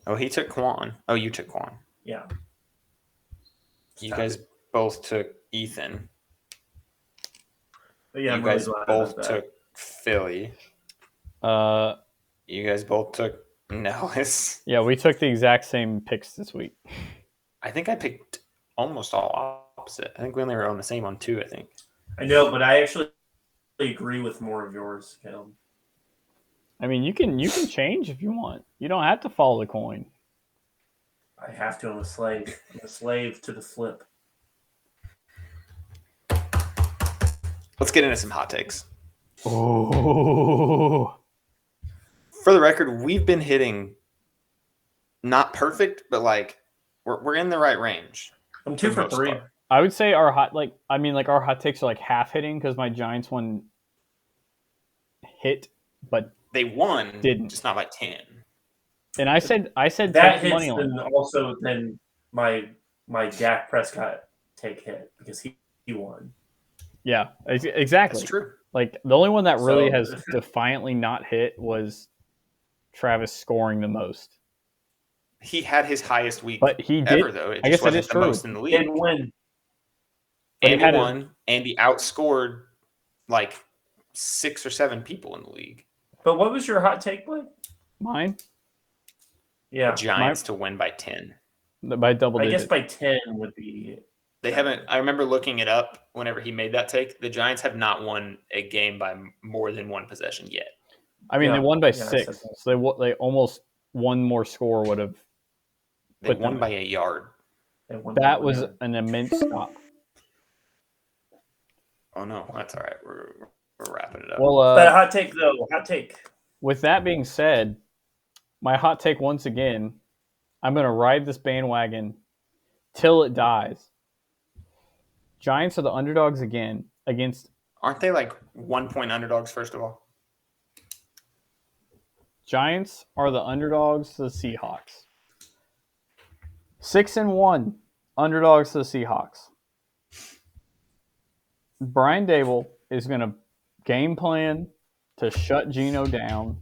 Oh, he took Quan. Oh, you took Quan. Yeah. You guys both took Ethan. But yeah, you guys both took Philly. You guys both took Nellis. Yeah, we took the exact same picks this week. I think I picked almost all opposite. I think we only were on the same on 2, I think. I know, but I actually agree with more of yours, Caleb. I mean, you can change if you want. You don't have to follow the coin. I have to. I'm a slave. I'm a slave to the flip. Let's get into some hot takes. Oh. For the record, we've been hitting not perfect, but we're in the right range. I'm 2 for 3. I would say our hot takes are half hitting because my Giants one hit, but they won, didn't, just not by 10. And I said that hits, money line. and also then my Dak Prescott take hit because he won. Yeah, exactly. That's true. The only one that really has defiantly not hit was Travis scoring the most. He had his highest week, but he ever, did. though. It I just guess that wasn't is the true. most in the league. And win. And he won, and he outscored 6 or 7 people in the league. But what was your hot take, Blake? Mine? Yeah. The Giants to win by 10. By double digits. I guess by 10 would be. They haven't. I remember looking it up whenever he made that take. The Giants have not won a game by more than 1 possession yet. I mean, they won by 6, so they almost one more score would have. They won by a yard. That was an immense stop. Oh no, that's all right. We're wrapping it up. Well, but hot take though. Hot take. With that being said, my hot take once again, I'm going to ride this bandwagon till it dies. Giants are the underdogs again against. Aren't they 1-point underdogs? First of all, Giants are the underdogs to the Seahawks. 6-1 underdogs to the Seahawks. Brian Dable is going to game plan to shut Geno down.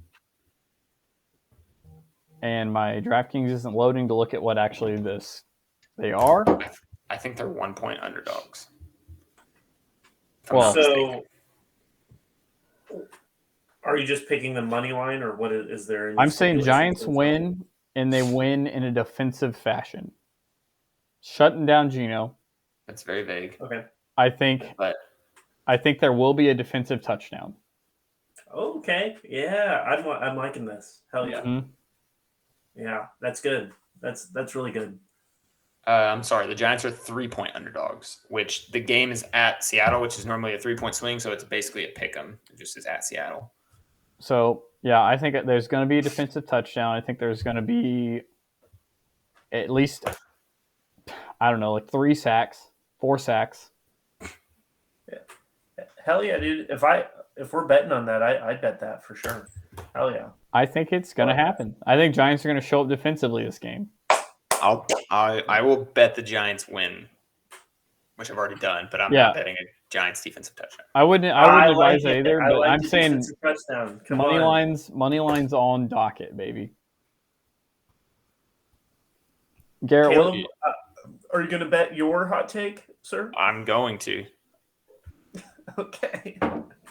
And my DraftKings isn't loading to look at what actually they are. I think they're 1 point underdogs. So, are you just picking the money line, or what is there? Any I'm saying Giants stipulations? win, and they win in a defensive fashion. Shutting down Geno. That's very vague. Okay. I think there will be a defensive touchdown. Okay. Yeah, I'm liking this. Hell yeah. Mm-hmm. Yeah, that's good. That's really good. I'm sorry. The Giants are 3 point underdogs, which the game is at Seattle, which is normally a 3 point swing. So it's basically a pick 'em. It just is at Seattle. So, yeah, I think there's going to be a defensive touchdown. I think there's going to be at least, I don't know, like 4 sacks. Hell yeah, dude. If we're betting on that, I'd bet that for sure. Hell yeah. I think it's going to happen. I think Giants are going to show up defensively this game. I will bet the Giants win, which I've already done, but I'm not betting a Giants defensive touchdown. I wouldn't advise it either, but I'm saying touchdown. money lines on docket, baby. Garrett, Caleb, are you going to bet your hot take, sir? I'm going to. Okay.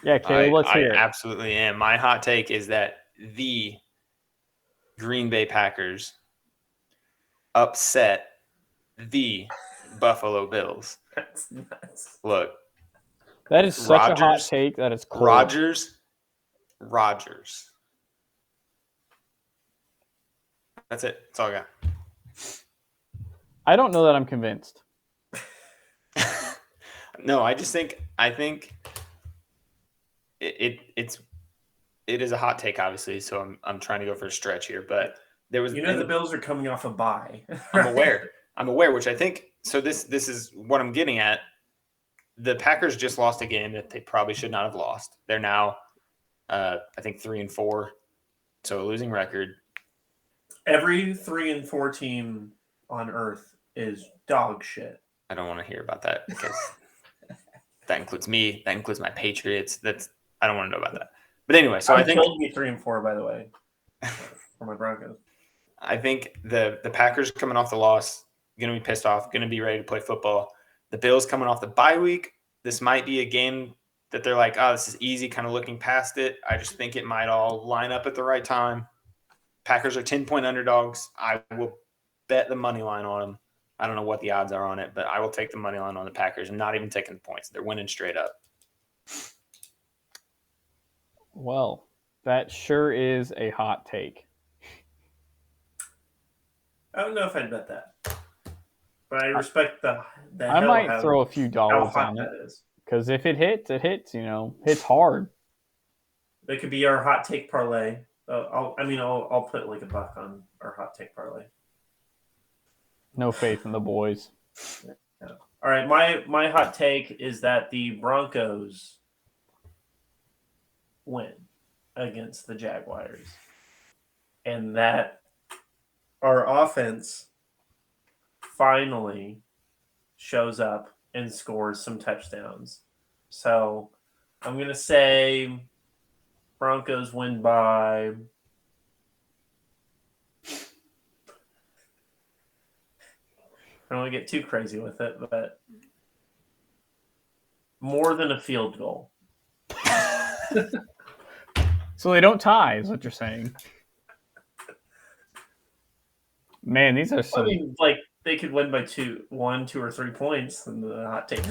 Yeah, Caleb, let's hear it. I absolutely am. My hot take is that the Green Bay Packers upset the Buffalo Bills. That's nuts. Look, that is such a hot take that it's cool. Rodgers. That's it. That's all I got. I don't know that I'm convinced. No, I think it is a hot take, obviously. So I'm trying to go for a stretch here, but there was the Bills are coming off a bye. Right? I'm aware, which I think so. This is what I'm getting at. The Packers just lost a game that they probably should not have lost. They're now, I think 3-4, so a losing record. Every 3-4 team on earth is dog shit. I don't want to hear about that because that includes me. That includes my Patriots. I don't want to know about that. But anyway, so I think told me 3-4, by the way, for my Broncos. I think the Packers coming off the loss, going to be pissed off, going to be ready to play football. The Bills coming off the bye week. This might be a game that they're like, oh, this is easy, kind of looking past it. I just think it might all line up at the right time. Packers are 10-point underdogs. I will bet the money line on them. I don't know what the odds are on it, but I will take the money line on the Packers. I'm not even taking the points. They're winning straight up. Well, that sure is a hot take. I don't know if I'd bet that, but I respect the I might throw a few dollars on it because if it hits, it hits. Hits hard. It could be our hot take parlay. I'll put like $1 on our hot take parlay. No faith in the boys. Yeah. All right, my hot take is that the Broncos win against the Jaguars, and that our offense finally shows up and scores some touchdowns. So I'm going to say Broncos win by I don't want to get too crazy with it, but more than a field goal. So they don't tie, is what you're saying. Man, these are some... I mean, like, they could win by 1, 2, or 3 points in the hot take.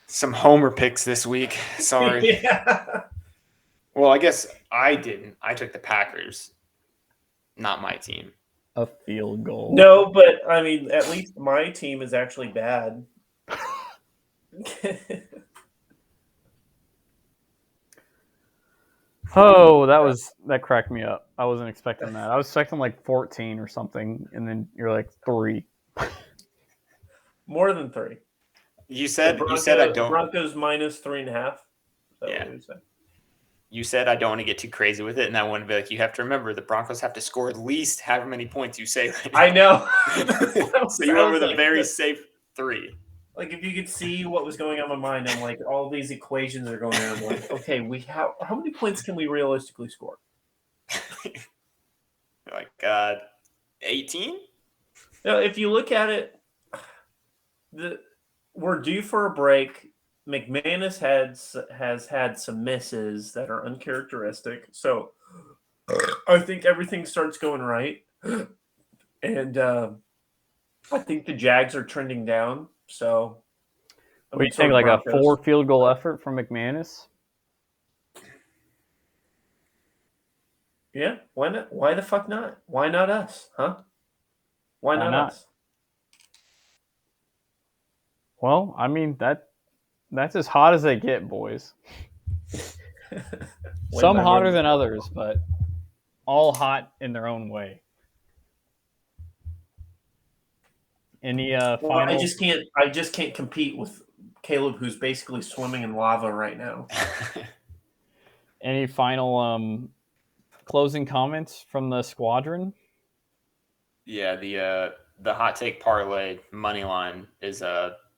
Some homer picks this week. Sorry. Yeah. Well, I guess I didn't. I took the Packers, not my team. A field goal. No, but, I mean, at least my team is actually bad. Oh, that cracked me up. I wasn't expecting that. I was expecting like 14 or something, and then you're like 3. More than 3. You said I don't. Broncos minus 3.5. Yeah. you said I don't want to get too crazy with it, and I want to be like, you have to remember the Broncos have to score at least however many points you say. Right now. I know. So you went with a Like very this. safe 3. Like if you could see what was going on in my mind, I'm like, all these equations are going on. I'm like, okay, how many points can we realistically score? Like 18. Now, if you look at it, we're due for a break. McManus has had some misses that are uncharacteristic, so I think everything starts going right, and I think the Jags are trending down. So, What do you think? Like a 4 field goal effort from McManus? Yeah, why not? Why the fuck not? Why not us? Huh? Why not us? Well, I mean that's as hot as they get, boys. Some hotter than others, but all hot in their own way. Any Well, final? I just can't compete with Caleb, who's basically swimming in lava right now. Any final closing comments from the squadron? Yeah, the hot take parlay money line is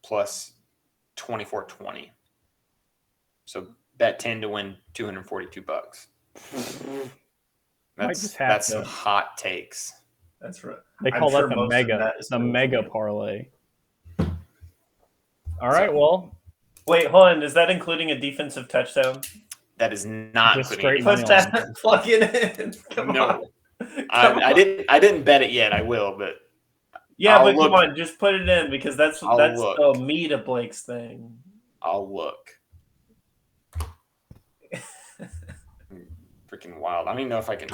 plus 24.20. So bet 10 to win $242. That's some hot takes. That's right. They call that the mega parlay. All right, well. Wait, hold on. Is that including a defensive touchdown? That is not including. Put that. Plug it in. Come on. I didn't bet it yet. I will, but yeah, but come on, just put it in because that's the meat of Blake's thing. I'll look. Freaking wild! I don't even know if I can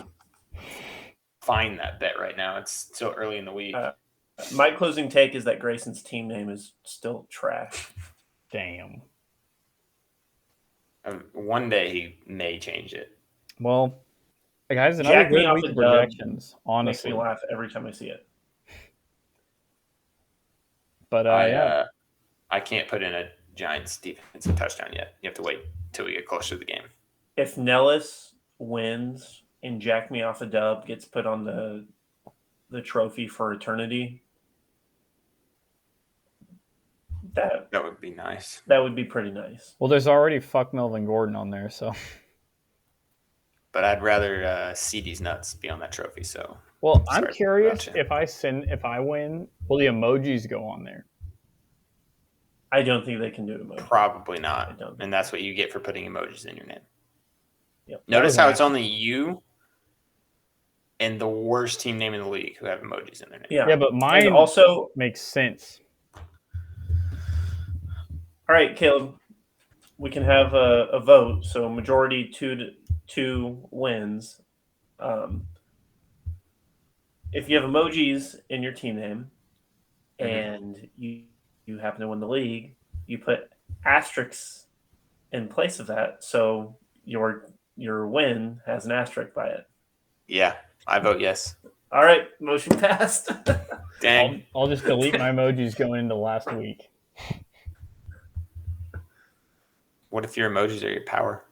find that bet right now. It's still early in the week. My closing take is that Grayson's team name is still trash. Damn. One day he may change it. Well, guys, another good week of projections. Honestly, makes me laugh every time I see it. But I can't put in a Giants defensive touchdown yet. You have to wait till we get closer to the game. If Nellis wins and Jack Me Off a Dub gets put on the trophy for eternity, that would be nice. That would be pretty nice. Well, there's already fuck Melvin Gordon on there, so. But I'd rather CD's nuts be on that trophy. So. Well, I'm curious if I win, will the emojis go on there? I don't think they can do emojis. Probably not. And that's what you get for putting emojis in your name. Yep. Notice how it's only you and the worst team name in the league who have emojis in their name. Yeah, but mine also makes sense. All right, Caleb, we can have a vote. So majority 2 wins. If you have emojis in your team name and you happen to win the league, you put asterisks in place of that. So your win has an asterisk by it. Yeah, I vote yes. All right, motion passed. Dang. I'll just delete my emojis going into last week. What if your emojis are your power?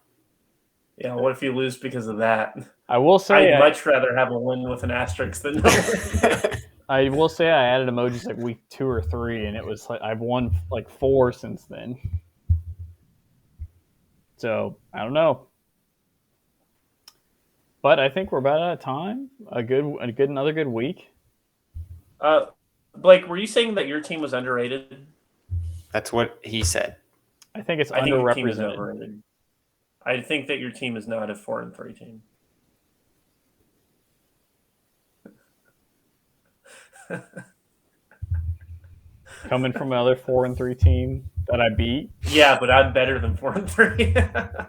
Yeah, what if you lose because of that? I will say I'd much rather have a win with an asterisk than no win. I will say I added emojis like week 2 or 3, and it was like I've won like 4 since then. So I don't know, but I think we're about out of time. Another good week. Blake, were you saying that your team was underrated? That's what he said. I think it's underrepresented. I think that your team is not a 4-3 team. Coming from another 4-3 team that I beat. Yeah, but I'm better than 4-3.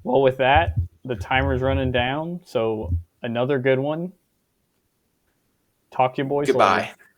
Well, with that, the timer's running down. So another good one. Talk to you boys later. Goodbye.